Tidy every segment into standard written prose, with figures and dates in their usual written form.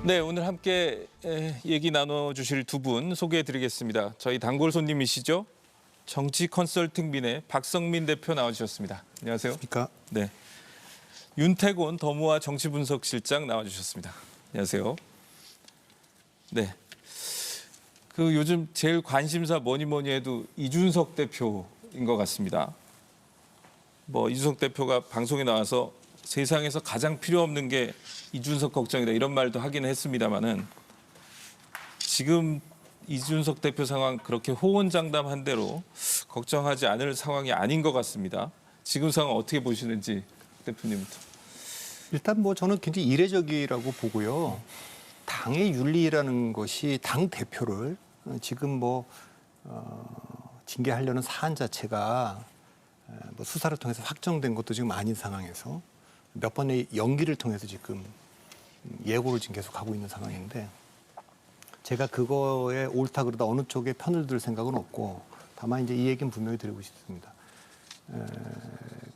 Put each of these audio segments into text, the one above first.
네, 오늘 함께 얘기 나눠주실 두 분 소개해드리겠습니다. 저희 단골 손님이시죠? 정치 컨설팅민의 박성민 대표 나와주셨습니다. 안녕하세요. 그러니까 네, 윤태곤 더모아 정치분석실장 나와주셨습니다. 안녕하세요. 네, 그 요즘 제일 관심사 뭐니 해도 이준석 대표인 것 같습니다. 뭐 이준석 대표가 방송에 나와서 세상에서 가장 필요 없는 게 이준석 걱정이다 이런 말도 하긴 했습니다만은 지금 이준석 대표 상황 그렇게 호언장담한 대로 걱정하지 않을 상황이 아닌 것 같습니다. 지금 상황 어떻게 보시는지 대표님부터. 일단 뭐 저는 굉장히 이례적이라고 보고요. 당의 윤리라는 것이 당 대표를 지금 뭐 징계하려는 사안 자체가 뭐 수사를 통해서 확정된 것도 지금 아닌 상황에서 몇 번의 연기를 통해서 지금 예고를 지금 계속 하고 있는 상황인데 제가 그거에 옳다 그러다 어느 쪽에 편을 들 생각은 없고 다만 이제 이 얘기는 분명히 드리고 싶습니다.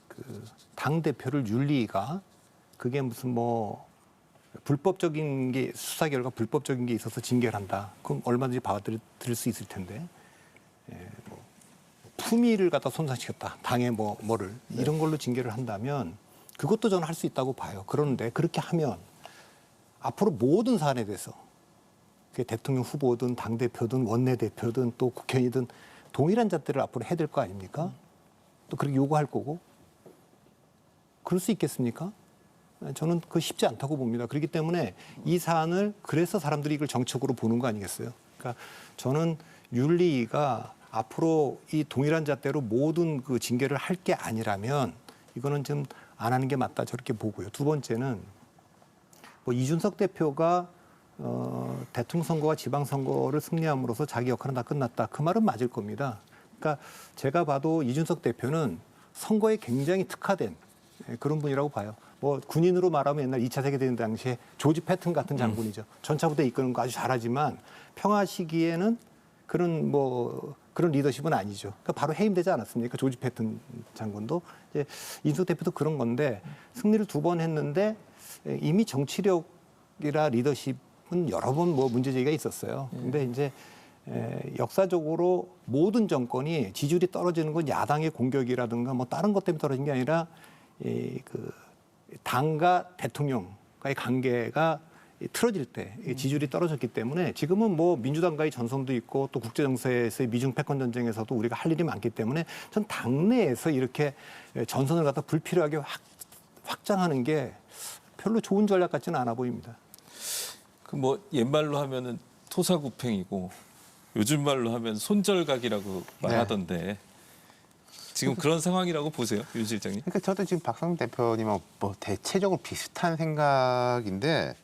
그 당 대표를 윤리가 그게 무슨 뭐 불법적인 게 수사 결과 불법적인 게 있어서 징계를 한다. 그럼 얼마든지 받아들일 수 있을 텐데 뭐 품위를 갖다 손상시켰다. 당의 뭐를 이런 걸로 징계를 한다면 그것도 저는 할 수 있다고 봐요. 그런데 그렇게 하면 앞으로 모든 사안에 대해서 그게 대통령 후보든 당대표든 원내대표든 또 국회의원이든 동일한 잣대를 앞으로 해야 될 거 아닙니까? 또 그렇게 요구할 거고. 그럴 수 있겠습니까? 저는 그거 쉽지 않다고 봅니다. 그렇기 때문에 이 사안을 그래서 사람들이 이걸 정책으로 보는 거 아니겠어요? 그러니까 저는 윤리가 앞으로 이 동일한 잣대로 모든 그 징계를 할 게 아니라면 이거는 좀 안 하는 게 맞다 저렇게 보고요. 두 번째는 뭐 이준석 대표가 대통령 선거와 지방선거를 승리함으로써 자기 역할은 다 끝났다. 그 말은 맞을 겁니다. 그러니까 제가 봐도 이준석 대표는 선거에 굉장히 특화된 그런 분이라고 봐요. 뭐 군인으로 말하면 옛날 2차 세계대전 당시에 조지 패튼 같은 장군이죠. 전차부대 이끄는 거 아주 잘하지만 평화 시기에는 그런 리더십은 아니죠. 그러니까 바로 해임되지 않았습니까? 조지 패튼 장군도. 이제 이준석 대표도 그런 건데 승리를 2번 했는데 이미 정치력이라 리더십은 여러 번 뭐 문제제기가 있었어요. 근데 이제 역사적으로 모든 정권이 지지율이 떨어지는 건 야당의 공격이라든가 뭐 다른 것 때문에 떨어진 게 아니라 그 당과 대통령과의 관계가 틀어질 때 지지율이 떨어졌기 때문에 지금은 뭐 민주당과의 전선도 있고 또 국제정세에서의 미중 패권 전쟁에서도 우리가 할 일이 많기 때문에 전 당내에서 이렇게 전선을 갖다 불필요하게 확장하는 게 별로 좋은 전략 같지는 않아 보입니다. 그 뭐 옛말로 하면은 토사구팽이고 요즘 말로 하면 손절각이라고 말하던데 지금 그런 상황이라고 보세요, 윤 실장님? 그러니까 저도 지금 박성민 대표님하고 뭐 대체적으로 비슷한 생각인데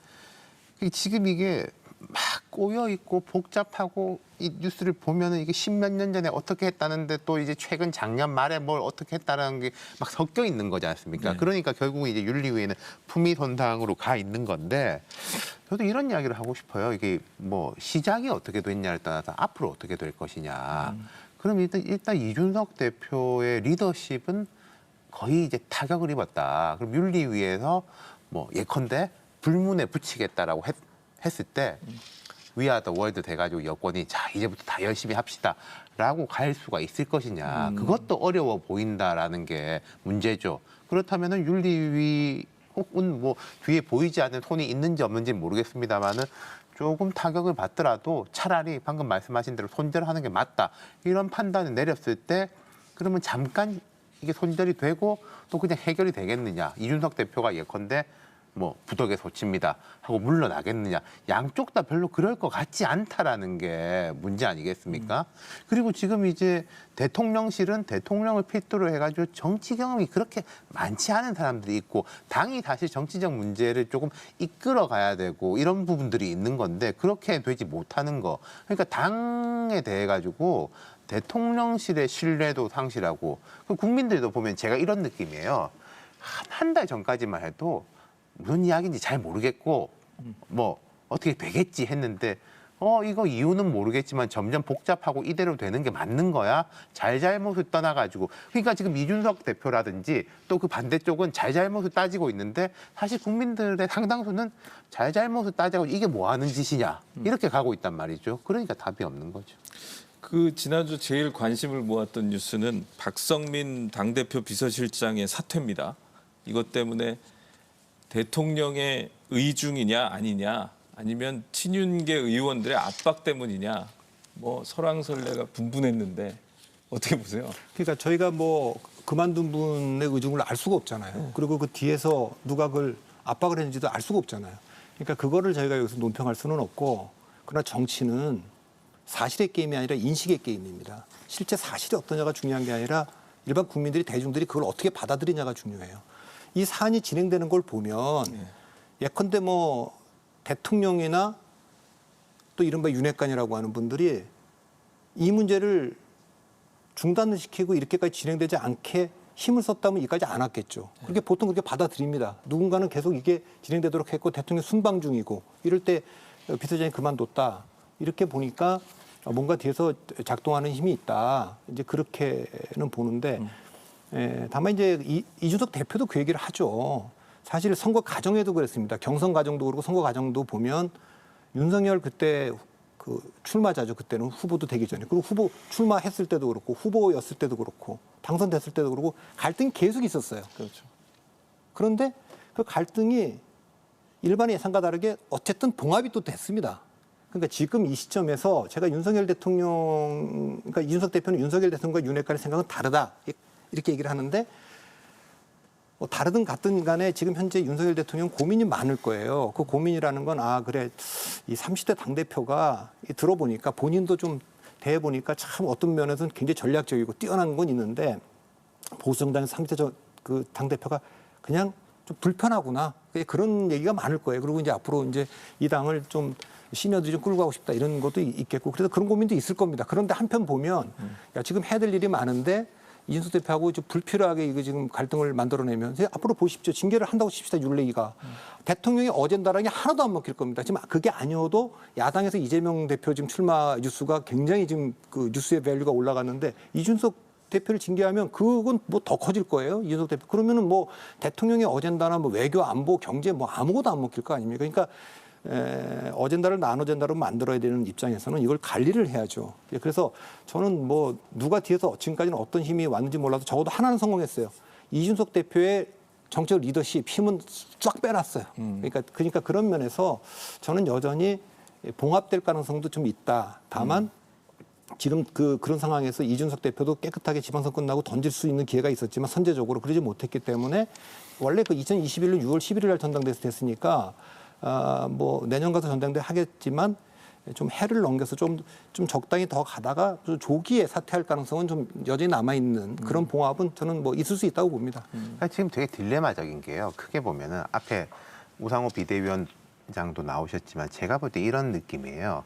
지금 이게 막 꼬여 있고 복잡하고 이 뉴스를 보면은 이게 십몇 년 전에 어떻게 했다는데 또 이제 최근 작년 말에 뭘 어떻게 했다는 게 막 섞여 있는 거지 않습니까? 네. 그러니까 결국은 이제 윤리위에는 품위 손상으로 가 있는 건데 저도 이런 이야기를 하고 싶어요. 이게 뭐 시작이 어떻게 됐냐를 떠나서 앞으로 어떻게 될 것이냐. 그럼 일단 이준석 대표의 리더십은 거의 이제 타격을 입었다. 그럼 윤리위에서 뭐 예컨대 불문에 붙이겠다라고 했을 때 We are the world 돼가지고 여권이 자 이제부터 다 열심히 합시다라고 갈 수가 있을 것이냐. 그것도 어려워 보인다라는 게 문제죠. 그렇다면은 윤리위 혹은 뭐 뒤에 보이지 않는 손이 있는지 없는지는 모르겠습니다만은 조금 타격을 받더라도 차라리 방금 말씀하신 대로 손절하는 게 맞다. 이런 판단을 내렸을 때 그러면 잠깐 이게 손절이 되고 또 그냥 해결이 되겠느냐. 이준석 대표가 예컨대 뭐 부덕의 소치입니다 하고 물러나겠느냐. 양쪽 다 별로 그럴 것 같지 않다라는 게 문제 아니겠습니까? 그리고 지금 이제 대통령실은 대통령을 필두로 해가지고 정치 경험이 그렇게 많지 않은 사람들이 있고 당이 사실 정치적 문제를 조금 이끌어 가야 되고 이런 부분들이 있는 건데 그렇게 되지 못하는 거. 그러니까 당에 대해 가지고 대통령실의 신뢰도 상실하고 국민들도 보면 제가 이런 느낌이에요. 한 달 전까지만 해도 무슨 이야기인지 잘 모르겠고 뭐 어떻게 되겠지 했는데 이거 이유는 모르겠지만 점점 복잡하고 이대로 되는 게 맞는 거야? 잘잘못을 떠나가지고. 그러니까 지금 이준석 대표라든지 또 그 반대쪽은 잘잘못을 따지고 있는데 사실 국민들의 상당수는 잘잘못을 따지고 이게 뭐 하는 짓이냐 이렇게 가고 있단 말이죠. 그러니까 답이 없는 거죠. 그 지난주 제일 관심을 모았던 뉴스는 박성민 당대표 비서실장의 사퇴입니다. 이것 때문에 대통령의 의중이냐 아니냐 아니면 친윤계 의원들의 압박 때문이냐 뭐 설왕설래가 분분했는데 어떻게 보세요? 그러니까 저희가 뭐 그만둔 분의 의중을 알 수가 없잖아요. 그리고 그 뒤에서 누가 그걸 압박을 했는지도 알 수가 없잖아요. 그러니까 그거를 저희가 여기서 논평할 수는 없고, 그러나 정치는 사실의 게임이 아니라 인식의 게임입니다. 실제 사실이 어떠냐가 중요한 게 아니라 일반 국민들이, 대중들이 그걸 어떻게 받아들이냐가 중요해요. 이 사안이 진행되는 걸 보면 예컨대 뭐 대통령이나 또 이른바 윤핵관이라고 하는 분들이 이 문제를 중단을 시키고 이렇게까지 진행되지 않게 힘을 썼다면 이까지 안 왔겠죠. 그렇게 보통 그렇게 받아들입니다. 누군가는 계속 이게 진행되도록 했고 대통령 순방 중이고 이럴 때 비서장이 그만뒀다. 이렇게 보니까 뭔가 뒤에서 작동하는 힘이 있다. 이제 그렇게는 보는데 다만 이제 이준석 대표도 그 얘기를 하죠. 사실 선거 과정에도 그랬습니다. 경선 과정도 그렇고 선거 과정도 보면 윤석열 그때 그 출마자죠. 그때는 후보도 되기 전에. 그리고 후보 출마했을 때도 그렇고 후보였을 때도 그렇고 당선됐을 때도 그렇고 갈등이 계속 있었어요. 그렇죠. 그런데 그 갈등이 일반의 예상과 다르게 어쨌든 봉합이 또 됐습니다. 그러니까 지금 이 시점에서 제가 윤석열 대통령, 그러니까 이준석 대표는 윤석열 대통령과 윤핵관의 생각은 다르다. 이렇게 얘기를 하는데 뭐 다르든 같든 간에 지금 현재 윤석열 대통령 고민이 많을 거예요. 그 고민이라는 건 그래 이 30대 당대표가 들어보니까 본인도 좀 대해보니까 참 어떤 면에서는 굉장히 전략적이고 뛰어난 건 있는데 보수정당의 30대 그 당대표가 그냥 좀 불편하구나. 그런 얘기가 많을 거예요. 그리고 이제 앞으로 이제 이 당을 좀 시니어들이 좀 끌고 가고 싶다 이런 것도 있겠고 그래서 그런 고민도 있을 겁니다. 그런데 한편 보면 야, 지금 해야 될 일이 많은데 이준석 대표하고 좀 불필요하게 이거 지금 갈등을 만들어내면 앞으로 보십시오. 징계를 한다고 칩시다. 윤리위가. 대통령의 어젠다라는 게 하나도 안 먹힐 겁니다. 지금 그게 아니어도 야당에서 이재명 대표 지금 출마 뉴스가 굉장히 지금 그 뉴스의 밸류가 올라갔는데 이준석 대표를 징계하면 그건 뭐 더 커질 거예요. 이준석 대표. 그러면은 뭐 대통령의 어젠다나 뭐 외교, 안보, 경제 뭐 아무것도 안 먹힐 거 아닙니까? 그러니까 어젠다를 난 어젠다로 만들어야 되는 입장에서는 이걸 관리를 해야죠. 그래서 저는 뭐 누가 뒤에서 지금까지는 어떤 힘이 왔는지 몰라도 적어도 하나는 성공했어요. 이준석 대표의 정책 리더십 힘은 쫙 빼놨어요. 그러니까 그런 면에서 저는 여전히 봉합될 가능성도 좀 있다. 다만 지금 그런 상황에서 이준석 대표도 깨끗하게 지방선 끝나고 던질 수 있는 기회가 있었지만 선제적으로 그러지 못했기 때문에 원래 그 2021년 6월 11일 날 전당대회에서 됐으니까 뭐 내년 가서 전당대회 하겠지만 좀 해를 넘겨서 좀 적당히 더 가다가 조기에 사퇴할 가능성은 좀 여전히 남아 있는 그런 봉합은 저는 뭐 있을 수 있다고 봅니다. 지금 되게 딜레마적인 게요. 크게 보면은 앞에 우상호 비대위원장도 나오셨지만 제가 볼 때 이런 느낌이에요.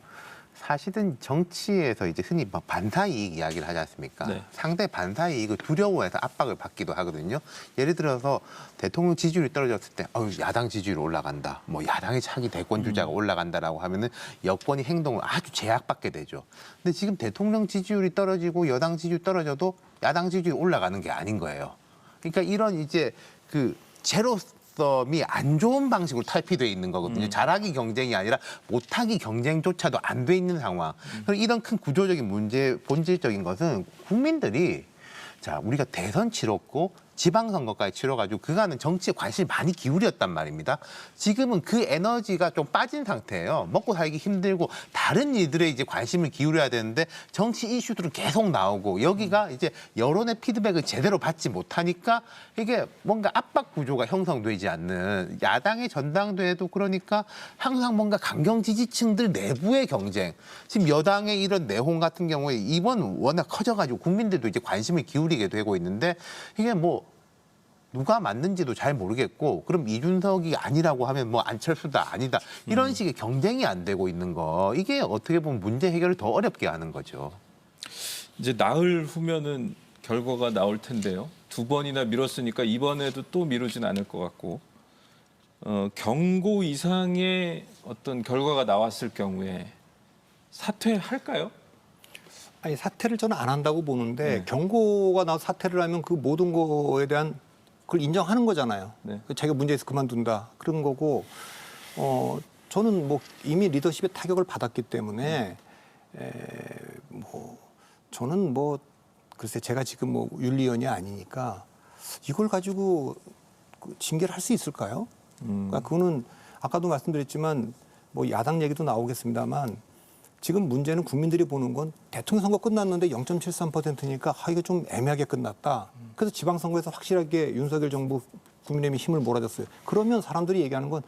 사실은 정치에서 이제 흔히 막 반사이익 이야기를 하지 않습니까? 네. 상대 반사이익을 두려워해서 압박을 받기도 하거든요. 예를 들어서 대통령 지지율이 떨어졌을 때 야당 지지율 올라간다. 뭐 야당의 차기 대권 주자가 올라간다라고 하면은 여권이 행동을 아주 제약받게 되죠. 근데 지금 대통령 지지율이 떨어지고 여당 지지율 떨어져도 야당 지지율이 올라가는 게 아닌 거예요. 그러니까 이런 이제 그 제로섬이 안 좋은 방식으로 탈피돼 있는 거거든요. 잘하기 경쟁이 아니라 못하기 경쟁조차도 안 돼 있는 상황. 그리고 이런 큰 구조적인 문제, 본질적인 것은 국민들이 자 우리가 대선 치렀고 지방선거까지 치러가지고 그간은 정치에 관심이 많이 기울였단 말입니다. 지금은 그 에너지가 좀 빠진 상태예요. 먹고 살기 힘들고 다른 일들에 이제 관심을 기울여야 되는데 정치 이슈들은 계속 나오고 여기가 이제 여론의 피드백을 제대로 받지 못하니까 이게 뭔가 압박 구조가 형성되지 않는 야당의 전당대회도 그러니까 항상 뭔가 강경 지지층들 내부의 경쟁. 지금 여당의 이런 내홍 같은 경우에 이번 워낙 커져가지고 국민들도 이제 관심을 기울이게 되고 있는데 이게 뭐 누가 맞는지도 잘 모르겠고 그럼 이준석이 아니라고 하면 뭐 안철수다 아니다 이런 식의 경쟁이 안 되고 있는 거 이게 어떻게 보면 문제 해결을 더 어렵게 하는 거죠. 이제 나흘 후면은 결과가 나올 텐데요. 2번이나 미뤘으니까 이번에도 또 미루진 않을 것 같고 경고 이상의 어떤 결과가 나왔을 경우에 사퇴할까요? 아니 사퇴를 저는 안 한다고 보는데 네. 경고가 나와서 사퇴를 하면 그 모든 거에 대한 그걸 인정하는 거잖아요. 네. 자기가 문제에서 그만둔다 그런 거고 저는 뭐 이미 리더십의 타격을 받았기 때문에 뭐 저는 뭐 글쎄 제가 지금 뭐 윤리위원이 아니니까 이걸 가지고 징계를 할 수 있을까요? 그러니까 그거는 아까도 말씀드렸지만 뭐 야당 얘기도 나오겠습니다만 지금 문제는 국민들이 보는 건 대통령 선거 끝났는데 0.73%니까 이거 좀 애매하게 끝났다. 그래서 지방선거에서 확실하게 윤석열 정부 국민의힘이 힘을 몰아줬어요. 그러면 사람들이 얘기하는 건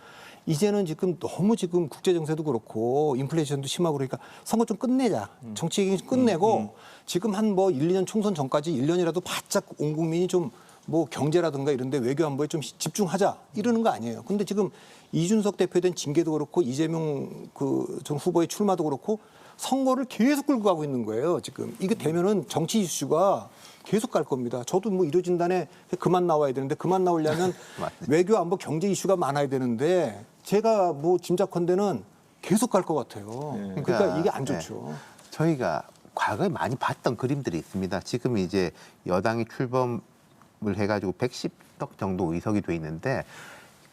이제는 지금 너무 지금 국제정세도 그렇고 인플레이션도 심하고 그러니까 선거 좀 끝내자. 정치 얘기 좀 끝내고 지금 한 뭐 1, 2년 총선 전까지 1년이라도 바짝 온 국민이 좀 뭐 경제라든가 이런 데 외교 안보에 좀 집중하자 이러는 거 아니에요. 근데 지금 이준석 대표에 대한 징계도 그렇고 이재명 전 후보의 출마도 그렇고 선거를 계속 끌고 가고 있는 거예요. 지금 이게 되면은 정치 이슈가 계속 갈 겁니다. 저도 뭐 이루어진단에 그만 나와야 되는데 그만 나오려면 외교 안보 경제 이슈가 많아야 되는데 제가 뭐 짐작컨대는 계속 갈 것 같아요. 그러니까 이게 안 좋죠. 저희가 과거에 많이 봤던 그림들이 있습니다. 지금 이제 여당이 출범을 해가지고 110석 정도 의석이 돼 있는데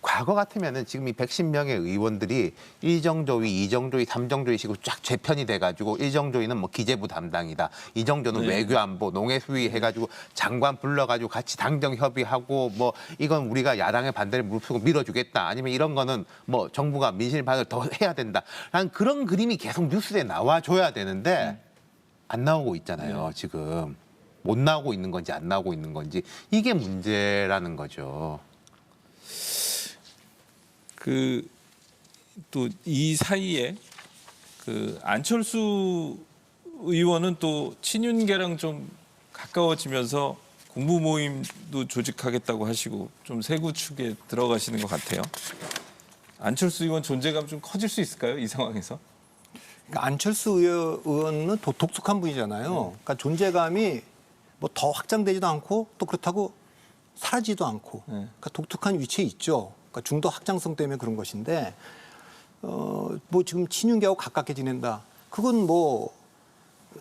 과거 같으면은 지금 이 110명의 의원들이 1정조위, 2정조위, 3정조위식으로 쫙 재편이 돼가지고 1정조위는 뭐 기재부 담당이다. 2정조는 외교안보, 농해수위 해가지고 장관 불러가지고 같이 당정 협의하고 뭐 이건 우리가 야당의 반대를 무릅쓰고 밀어주겠다. 아니면 이런 거는 뭐 정부가 민심 반응을 더 해야 된다. 라는 그런 그림이 계속 뉴스에 나와줘야 되는데 안 나오고 있잖아요. 지금 못 나오고 있는 건지 안 나오고 있는 건지 이게 문제라는 거죠. 또 이 사이에 안철수 의원은 또 친윤계랑 좀 가까워지면서 공부 모임도 조직하겠다고 하시고 좀 세구 축에 들어가시는 것 같아요. 안철수 의원 존재감 좀 커질 수 있을까요? 이 상황에서? 그러니까 안철수 의원은 독특한 분이잖아요. 그러니까 존재감이 뭐 더 확장되지도 않고 또 그렇다고 사라지도 않고 그러니까 독특한 위치에 있죠. 그러니까 중도 확장성 때문에 그런 것인데 뭐 지금 친윤계하고 가깝게 지낸다. 그건 뭐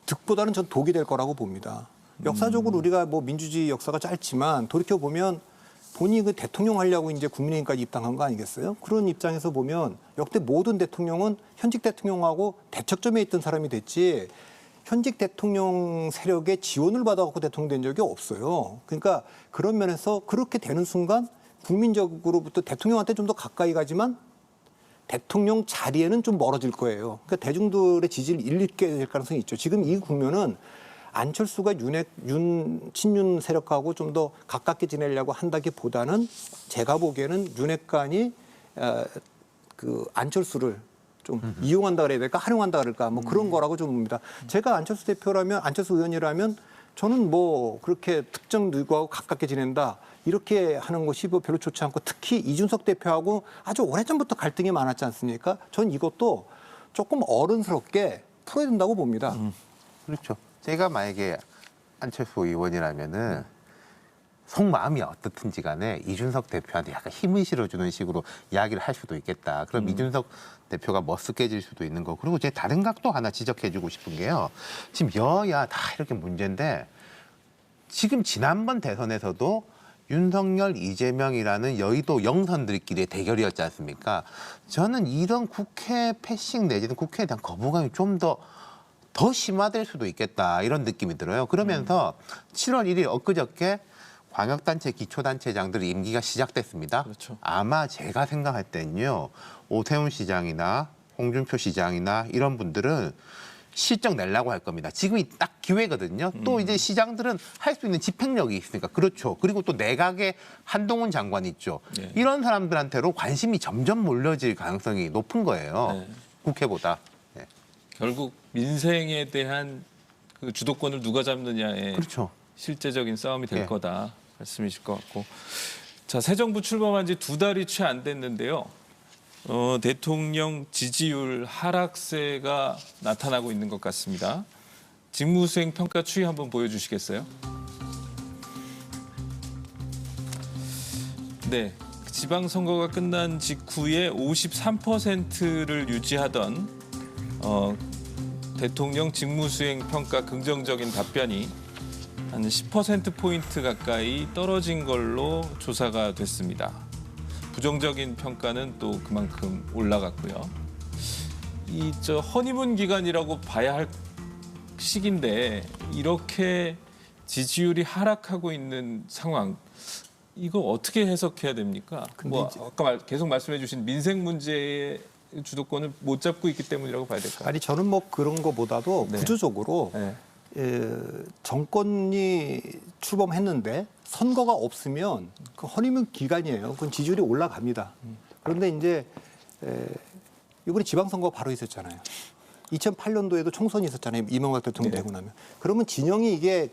득보다는 전 독이 될 거라고 봅니다. 역사적으로 우리가 뭐 민주주의 역사가 짧지만 돌이켜 보면 본인이 그 대통령 하려고 이제 국민의힘까지 입당한 거 아니겠어요? 그런 입장에서 보면 역대 모든 대통령은 현직 대통령하고 대척점에 있던 사람이 됐지 현직 대통령 세력의 지원을 받아갖고 대통령 된 적이 없어요. 그러니까 그런 면에서 그렇게 되는 순간 국민적으로부터 대통령한테 좀 더 가까이 가지만 대통령 자리에는 좀 멀어질 거예요. 그러니까 대중들의 지지를 잃게 될 가능성이 있죠. 지금 이 국면은 안철수가 친윤 세력하고 좀 더 가깝게 지내려고 한다기보다는 제가 보기에는 윤핵관이 안철수를 좀 이용한다 그래야 될까 활용한다 그럴까 뭐 그런 거라고 좀 봅니다. 제가 안철수 대표라면 안철수 의원이라면 저는 뭐 그렇게 특정 누구하고 가깝게 지낸다 이렇게 하는 것이 뭐 별로 좋지 않고 특히 이준석 대표하고 아주 오래전부터 갈등이 많았지 않습니까? 전 이것도 조금 어른스럽게 풀어야 된다고 봅니다. 그렇죠. 제가 만약에 안철수 의원이라면은 속마음이 어떻든지 간에 이준석 대표한테 약간 힘을 실어주는 식으로 이야기를 할 수도 있겠다. 그럼 이준석 대표가 머쓱해질 수도 있는 거. 그리고 제 다른 각도 하나 지적해주고 싶은 게요. 지금 여야 다 이렇게 문제인데 지금 지난번 대선에서도 윤석열, 이재명이라는 여의도 영선들끼리의 대결이었지 않습니까? 저는 이런 국회 패싱 내지는 국회에 대한 거부감이 좀 더 심화될 수도 있겠다 이런 느낌이 들어요. 그러면서 7월 1일 엊그저께 광역단체, 기초단체장들의 임기가 시작됐습니다. 그렇죠. 아마 제가 생각할 때는요. 오세훈 시장이나 홍준표 시장이나 이런 분들은 실적 내려고 할 겁니다. 지금이 딱 기회거든요. 또 이제 시장들은 할 수 있는 집행력이 있으니까. 그렇죠. 그리고 또 내각에 한동훈 장관이 있죠. 네. 이런 사람들한테로 관심이 점점 몰려질 가능성이 높은 거예요. 네. 국회보다. 네. 결국 민생에 대한 그 주도권을 누가 잡느냐에 그렇죠. 실제적인 싸움이 될 예. 거다 말씀이실 것 같고. 자, 새 정부 출범한 지 2달이 채 안 됐는데요. 대통령 지지율 하락세가 나타나고 있는 것 같습니다. 직무수행 평가 추이 한번 보여주시겠어요? 네, 지방선거가 끝난 직후에 53%를 유지하던 대통령 직무수행 평가 긍정적인 답변이 한 10%포인트 가까이 떨어진 걸로 조사가 됐습니다. 부정적인 평가는 또 그만큼 올라갔고요. 허니문 기간이라고 봐야 할 시기인데 이렇게 지지율이 하락하고 있는 상황, 이거 어떻게 해석해야 됩니까? 아까 계속 말씀해 주신 민생 문제의 주도권을 못 잡고 있기 때문이라고 봐야 될까요? 아니 저는 뭐 그런 거보다도 네. 구조적으로 네. 정권이 출범했는데 선거가 없으면 그 허니문 기간이에요. 그건 지지율이 올라갑니다. 그런데 이제 이번에 지방선거가 바로 있었잖아요. 2008년도에도 총선이 있었잖아요. 이명박 대통령 네. 되고 나면. 그러면 진영이 이게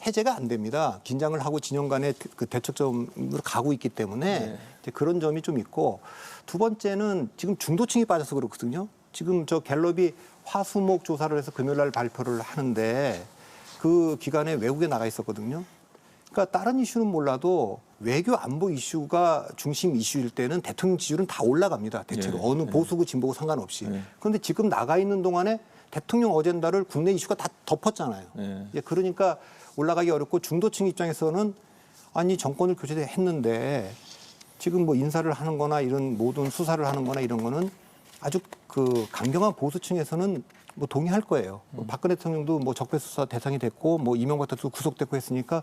해제가 안 됩니다. 긴장을 하고 진영 간의 그 대척점으로 가고 있기 때문에 네. 이제 그런 점이 좀 있고, 두 번째는 지금 중도층이 빠져서 그렇거든요. 지금 저 갤럽이 화수목 조사를 해서 금요일 날 발표를 하는데 그 기간에 외국에 나가 있었거든요. 그러니까 다른 이슈는 몰라도 외교 안보 이슈가 중심 이슈일 때는 대통령 지지율은 다 올라갑니다. 대체로 네. 어느 네. 보수고 진보고 상관없이. 네. 그런데 지금 나가 있는 동안에 대통령 어젠다를 국내 이슈가 다 덮었잖아요. 네. 이제 그러니까 올라가기 어렵고, 중도층 입장에서는 아니 정권을 교체했는데 지금 뭐 인사를 하는 거나 이런 모든 수사를 하는 거나 이런 거는 아주 그 강경한 보수층에서는 뭐 동의할 거예요. 박근혜 대통령도 뭐 적폐수사 대상이 됐고 뭐 이명박 대통령도 구속됐고 했으니까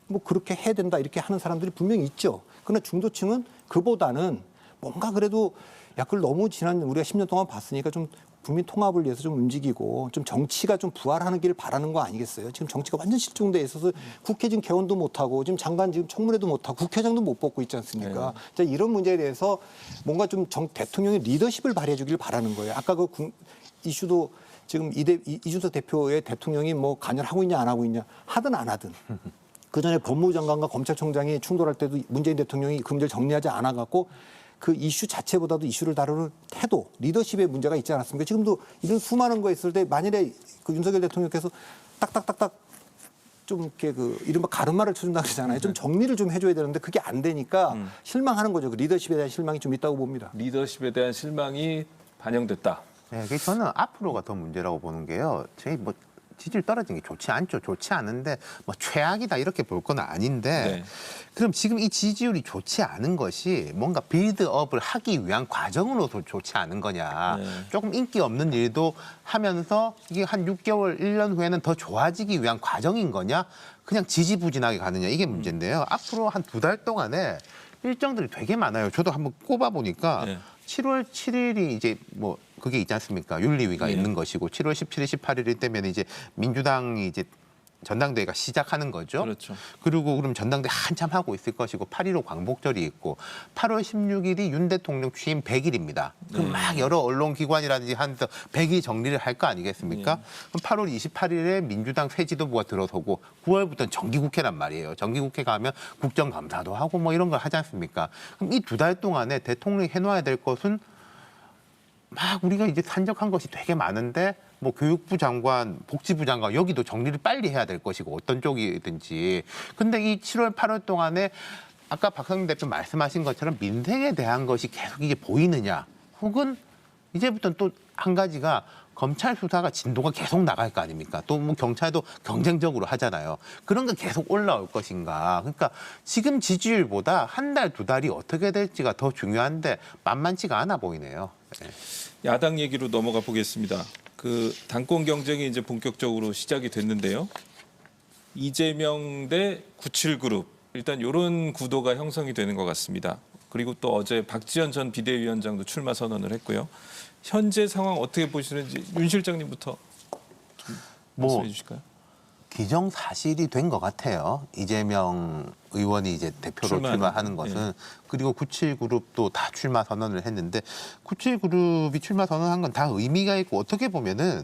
뭐 그렇게 해야 된다 이렇게 하는 사람들이 분명히 있죠. 그러나 중도층은 그보다는 뭔가 그래도 그걸 너무 지난 우리가 10년 동안 봤으니까 좀 국민 통합을 위해서 좀 움직이고 좀 정치가 좀 부활하는 길을 바라는 거 아니겠어요? 지금 정치가 완전 실종돼 있어서 국회 지금 개원도 못하고 지금 장관 지금 청문회도 못하고 국회의장도 못 뽑고 있지 않습니까? 자, 이런 문제에 대해서 뭔가 좀 대통령의 리더십을 발휘해 주길 바라는 거예요. 아까 이슈도 지금 이준석 대표의 대통령이 뭐 관여하고 있냐 안 하고 있냐 하든 안 하든 그전에 법무부 장관과 검찰총장이 충돌할 때도 문재인 대통령이 그 문제를 정리하지 않아 갖고 그 이슈 자체보다도 이슈를 다루는 태도, 리더십에 문제가 있지 않았습니까? 지금도 이런 수많은 거 있을 때 만일에 그 윤석열 대통령께서 딱딱딱딱 좀 이렇게 이른바 가르마를 쳐준다 그러잖아요. 좀 정리를 좀 해줘야 되는데 그게 안 되니까 실망하는 거죠. 그 리더십에 대한 실망이 좀 있다고 봅니다. 리더십에 대한 실망이 반영됐다. 네, 저는 앞으로가 더 문제라고 보는 게요. 저희 뭐 지지율 떨어진 게 좋지 않죠. 좋지 않은데 뭐 최악이다 이렇게 볼 건 아닌데 네. 그럼 지금 이 지지율이 좋지 않은 것이 뭔가 빌드업을 하기 위한 과정으로서 좋지 않은 거냐. 네. 조금 인기 없는 일도 하면서 이게 한 6개월, 1년 후에는 더 좋아지기 위한 과정인 거냐. 그냥 지지부진하게 가느냐. 이게 문제인데요. 앞으로 한 2달 동안에 일정들이 되게 많아요. 저도 한번 꼽아보니까 네. 7월 7일이 이제 뭐 그게 있지 않습니까? 윤리위가 네. 있는 것이고 7월 17일, 18일이 되면 이제 민주당이 이제 전당대회가 시작하는 거죠. 그렇죠. 그리고 그럼 전당대회 한참 하고 있을 것이고 8.15 광복절이 있고 8월 16일이 윤 대통령 취임 100일입니다. 그럼 막 여러 언론기관이라든지 한서 100일 정리를 할 거 아니겠습니까? 그럼 8월 28일에 민주당 새 지도부가 들어서고 9월부터는 정기국회란 말이에요. 정기국회 가면 국정감사도 하고 뭐 이런 걸 하지 않습니까? 그럼 이 2달 동안에 대통령이 해놔야 될 것은 막 우리가 이제 산적한 것이 되게 많은데 뭐 교육부 장관, 복지부 장관 여기도 정리를 빨리 해야 될 것이고 어떤 쪽이든지. 근데 이 7월, 8월 동안에 아까 박성민 대표 말씀하신 것처럼 민생에 대한 것이 계속 이게 보이느냐, 혹은 이제부터는 또 한 가지가 검찰 수사가 진도가 계속 나갈 거 아닙니까? 또 뭐 경찰도 경쟁적으로 하잖아요. 그런 게 계속 올라올 것인가. 그러니까 지금 지지율보다 한 달, 2달이 어떻게 될지가 더 중요한데 만만치가 않아 보이네요. 네. 야당 얘기로 넘어가 보겠습니다. 그 당권 경쟁이 이제 본격적으로 시작이 됐는데요. 이재명 대 97그룹. 일단 이런 구도가 형성이 되는 것 같습니다. 그리고 또 어제 박지원 전 비대위원장도 출마 선언을 했고요. 현재 상황 어떻게 보시는지 윤 실장님부터 좀 말씀해 주실까요? 기정사실이 된 것 같아요. 이재명 의원이 이제 대표로 출마하는 것은. 예. 그리고 97그룹도 다 출마 선언을 했는데 97그룹이 출마 선언한 건 다 의미가 있고 어떻게 보면은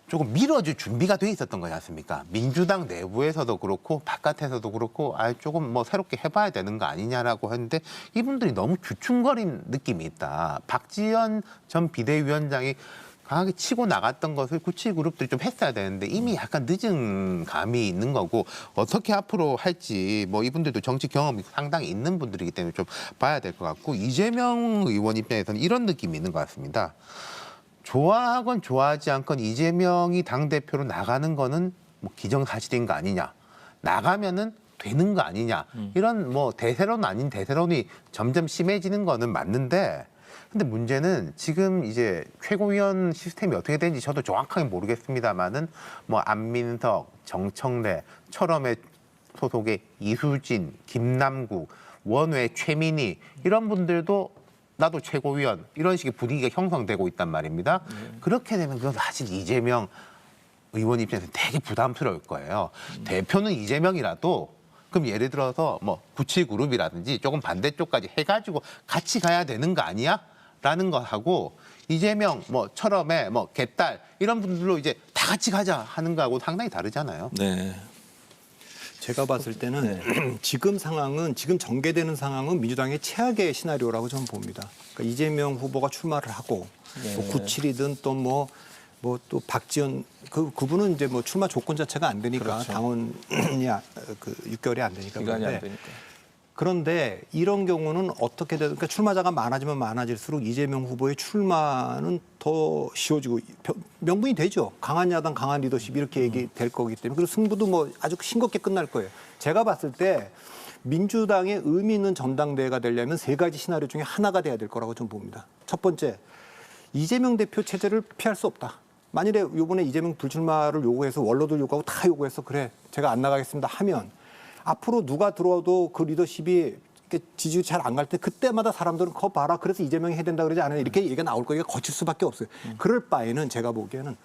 조금 밀어줄 준비가 돼 있었던 거지 않습니까? 민주당 내부에서도 그렇고 바깥에서도 그렇고 조금 뭐 새롭게 해봐야 되는 거 아니냐라고 했는데 이분들이 너무 주춤거린 느낌이 있다. 박지원 전 비대위원장이 강하게 치고 나갔던 것을 97그룹들이 좀 했어야 되는데 이미 약간 늦은 감이 있는 거고 어떻게 앞으로 할지 뭐 이분들도 정치 경험이 상당히 있는 분들이기 때문에 좀 봐야 될 것 같고 이재명 의원 입장에서는 이런 느낌이 있는 것 같습니다. 좋아하건 좋아하지 않건 이재명이 당대표로 나가는 거는 뭐 기정사실인 거 아니냐. 나가면은 되는 거 아니냐. 이런 뭐 대세론 아닌 대세론이 점점 심해지는 거는 맞는데 근데 문제는 지금 이제 최고위원 시스템이 어떻게 되는지 저도 정확하게 모르겠습니다만은 뭐 안민석, 정청래, 철험의 소속의 이수진, 김남국, 원외 최민희 이런 분들도 나도 최고위원 이런 식의 분위기가 형성되고 있단 말입니다. 그렇게 되면 그건 사실 이재명 의원 입장에서 되게 부담스러울 거예요. 대표는 이재명이라도 그럼 예를 들어서 뭐 97그룹이라든지 조금 반대쪽까지 해가지고 같이 가야 되는 거 아니야? 라는 거 하고 이재명 뭐 철험의 뭐 개딸 이런 분들로 이제 다 같이 가자 하는 거하고 상당히 다르잖아요. 네. 제가 봤을 때는 지금 상황은 지금 전개되는 상황은 민주당의 최악의 시나리오라고 저는 봅니다. 그러니까 이재명 후보가 출마를 하고 뭐 97이든 또 뭐 또 박지원 그분은 이제 뭐 출마 조건 자체가 안 되니까 그렇죠. 당원이 그 6개월이 안 되니까 기간이 안 그런데 되니까. 그런데 이런 경우는 어떻게 되든 그러니까 출마자가 많아지면 많아질수록 이재명 후보의 출마는 더 쉬워지고 명분이 되죠. 강한 야당, 강한 리더십 이렇게 얘기될 거기 때문에 그리고 승부도 뭐 아주 싱겁게 끝날 거예요. 제가 봤을 때 민주당의 의미 있는 전당대회가 되려면 세 가지 시나리오 중에 하나가 돼야 될 거라고 좀 봅니다. 첫 번째, 이재명 대표 체제를 피할 수 없다. 만일에 이번에 이재명 불출마를 요구해서 원로들 요구하고 다 요구해서 그래 제가 안 나가겠습니다 하면 앞으로 누가 들어와도 그 리더십이 지지율 잘 안 갈 때 그때마다 사람들은 거 봐라. 그래서 이재명이 해야 된다 그러지 않아요. 이렇게 얘기가 나올 거니까 거칠 수밖에 없어요. 그럴 바에는 제가 보기에는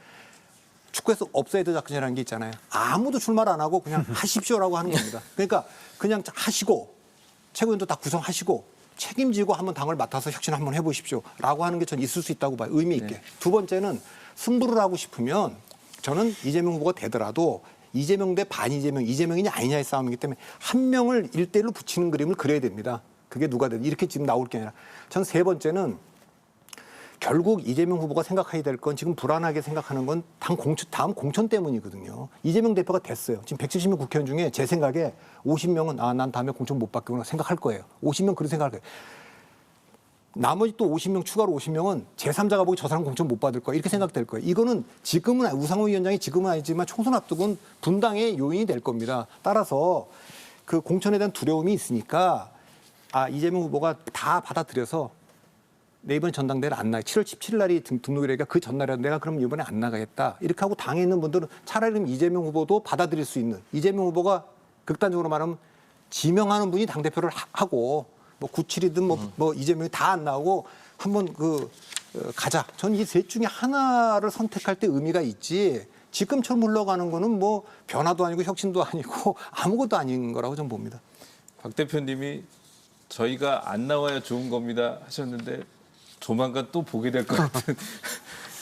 축구에서 업사이드 작전이라는 게 있잖아요. 아무도 출마를 안 하고 그냥 하십시오라고 하는 겁니다. 그러니까 그냥 하시고 최고위원도 다 구성하시고 책임지고 한번 당을 맡아서 혁신 한번 해보십시오라고 하는 게 전 있을 수 있다고 봐요. 의미 있게. 네. 두 번째는 승부를 하고 싶으면 저는 이재명 후보가 되더라도 이재명 대 반이재명, 이재명이냐 아니냐의 싸움이기 때문에 한 명을 1대1로 붙이는 그림을 그려야 됩니다. 그게 누가 되든 이렇게 지금 나올 게 아니라. 전 세 번째는 결국 이재명 후보가 생각해야 될 건 지금 불안하게 생각하는 건 다음 공천 때문이거든요. 이재명 대표가 됐어요. 지금 170명 국회의원 중에 제 생각에 50명은 난 다음에 공천 못 받겠구나 생각할 거예요. 50명 그런 생각할 거예요. 나머지 또 50명 추가로 50명은 제3자가 보기 저 사람 공천 못 받을 거야 이렇게 생각될 거예요. 이거는 지금은 우상호 위원장이 지금은 아니지만 총선 앞두고는 분당의 요인이 될 겁니다. 따라서 그 공천에 대한 두려움이 있으니까 이재명 후보가 다 받아들여서 내 이번 전당대회를 안 나가 7월 17일 날이 등록이라니까 그 전날에 내가 그럼 이번에 안 나가겠다 이렇게 하고 당에 있는 분들은 차라리 이재명 후보도 받아들일 수 있는 이재명 후보가 극단적으로 말하면 지명하는 분이 당대표를 하고 뭐 97이든 뭐 이재명이 다 안 나오고 한번 가자. 저는 이 셋 중에 하나를 선택할 때 의미가 있지. 지금처럼 흘러가는 거는 뭐 변화도 아니고 혁신도 아니고 아무것도 아닌 거라고 저는 봅니다. 박 대표님이 저희가 안 나와야 좋은 겁니다 하셨는데 조만간 또 보게 될 것 같은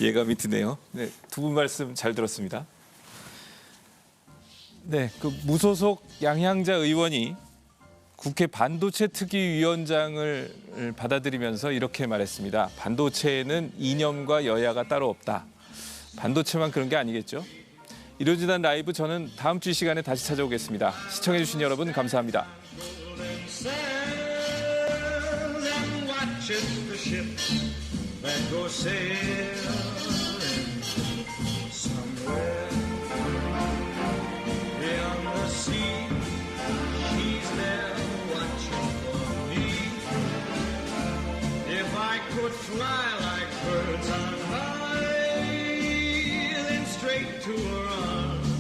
예감이 드네요. 네, 두 분 말씀 잘 들었습니다. 네, 그 무소속 양향자 의원이 국회 반도체 특위위원장을 받아들이면서 이렇게 말했습니다. 반도체에는 이념과 여야가 따로 없다. 반도체만 그런 게 아니겠죠. 이루어지는 라이브 저는 다음 주 이 시간에 다시 찾아오겠습니다. 시청해주신 여러분 감사합니다. Could fly like birds on high, then straight to her arms.